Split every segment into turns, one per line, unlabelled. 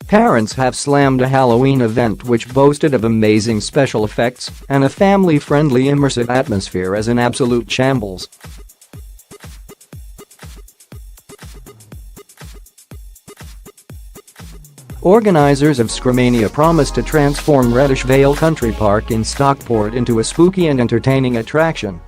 Parents have slammed a Halloween event which boasted of amazing special effects and a family-friendly immersive atmosphere as an absolute shambles. Organizers of Screamania promised to transform Reddish Vale Country Park in Stockport into a spooky and entertaining attraction.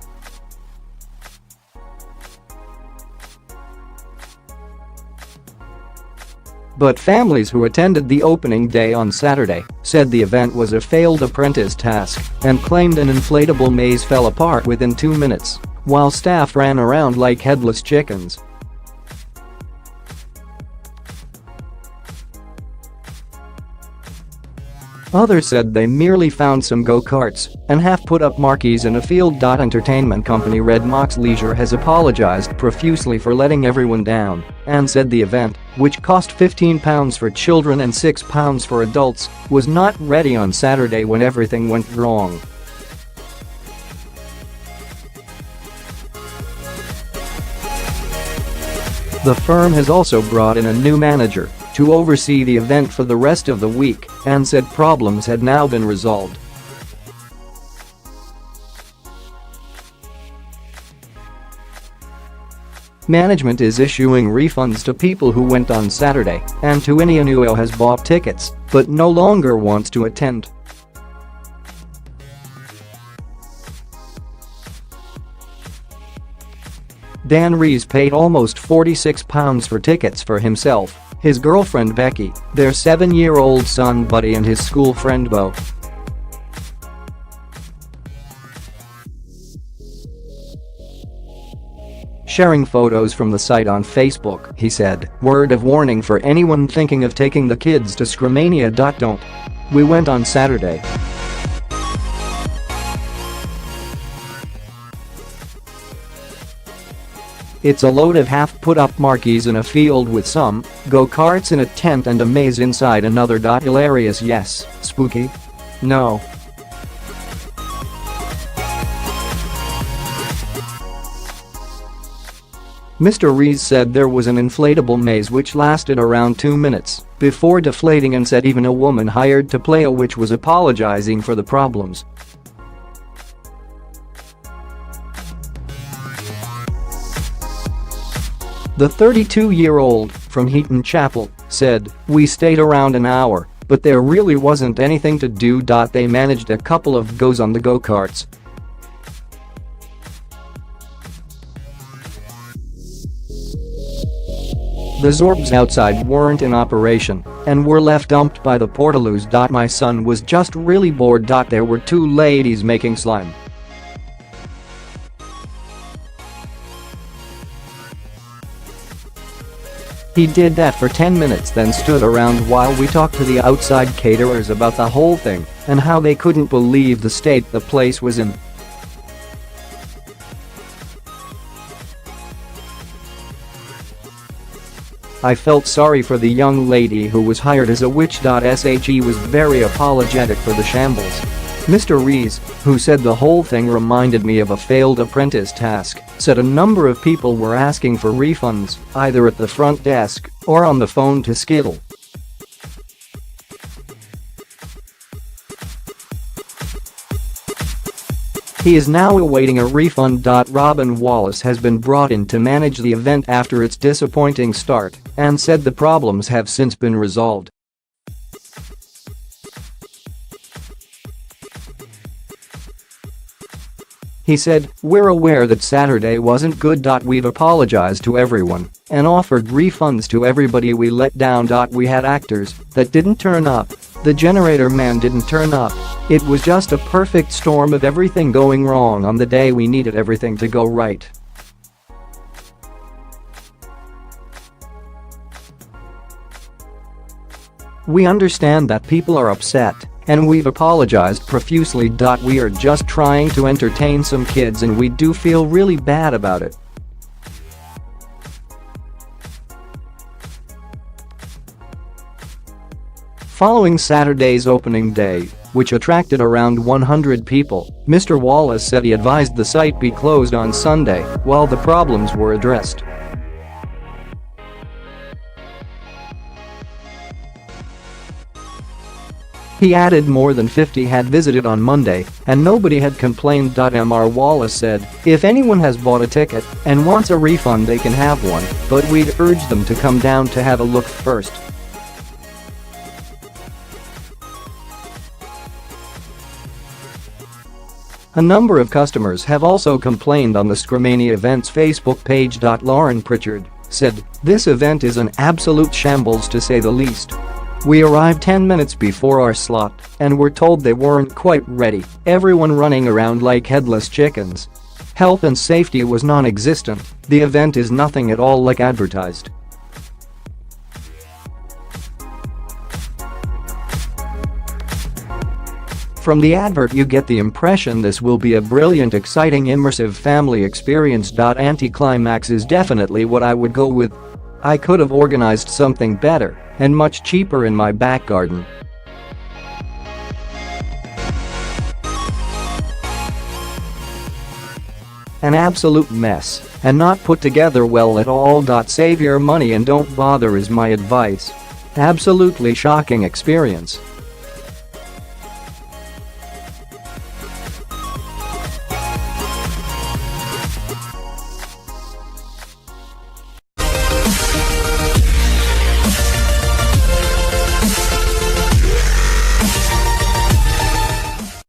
But families who attended the opening day on Saturday said the event was a failed apprentice task and claimed an inflatable maze fell apart within 2 minutes, while staff ran around like headless chickens. Others said they merely found some go-karts and half-put-up marquees in a field. Entertainment company Red Mox Leisure has apologized profusely for letting everyone down and said the event, which cost £15 for children and £6 for adults, was not ready on Saturday when everything went wrong. The firm has also brought in a new manager to oversee the event for the rest of the week and said problems had now been resolved. Management is issuing refunds to people who went on Saturday and to anyone who has bought tickets but no longer wants to attend. Dan Rees paid almost £46 for tickets for himself, his girlfriend Becky, their 7-year-old son Buddy and his school friend Bo. Sharing photos from the site on Facebook, he said, "Word of warning for anyone thinking of taking the kids to Screamania. Don't. We went on Saturday. It's a load of half-put-up marquees in a field with some go-karts in a tent and a maze inside another. Hilarious, yes. Spooky? No. Mr. Rees said there was an inflatable maze which lasted around 2 minutes before deflating and said even a woman hired to play a witch was apologizing for the problems. The 32-year-old from Heaton Chapel said, "We stayed around an hour, but there really wasn't anything to do. They managed a couple of goes on the go-karts. The Zorbs outside weren't in operation and were left dumped by the portaloos. My son was just really bored. There were 2 ladies making slime. He did that for 10 minutes then stood around while we talked to the outside caterers about the whole thing and how they couldn't believe the state the place was in." "I felt sorry for the young lady who was hired as a witch. She was very apologetic for the shambles." Mr. Rees, who said the whole thing reminded me of a failed apprentice task, said a number of people were asking for refunds, either at the front desk or on the phone to Skittle. He is now awaiting a refund. Robin Wallace has been brought in to manage the event after its disappointing start and said the problems have since been resolved. He said, "We're aware that Saturday wasn't good. We've apologized to everyone and offered refunds to everybody we let down. We had actors that didn't turn up. The generator man didn't turn up. It was just a perfect storm of everything going wrong on the day we needed everything to go right." "We understand that people are upset, and we've apologized profusely. We are just trying to entertain some kids and we do feel really bad about it." Following Saturday's opening day, which attracted around 100 people. Mr. Wallace said he advised the site be closed on Sunday while the problems were addressed. He added more than 50 had visited on Monday and nobody had complained. Mr. Wallace said, "If anyone has bought a ticket and wants a refund they can have one, but we'd urge them to come down to have a look first." A number of customers have also complained on the Screamania event's Facebook page. Lauren Pritchard said, "This event is an absolute shambles to say the least. We arrived 10 minutes before our slot and were told they weren't quite ready, everyone running around like headless chickens. Health and safety was non-existent, the event is nothing at all like advertised." From the advert you get the impression this will be a brilliant, exciting, immersive family experience. Anticlimax is definitely what I would go with. I could have organized something better and much cheaper in my back garden. An absolute mess and not put together well at all. Save your money and don't bother is my advice. Absolutely shocking experience.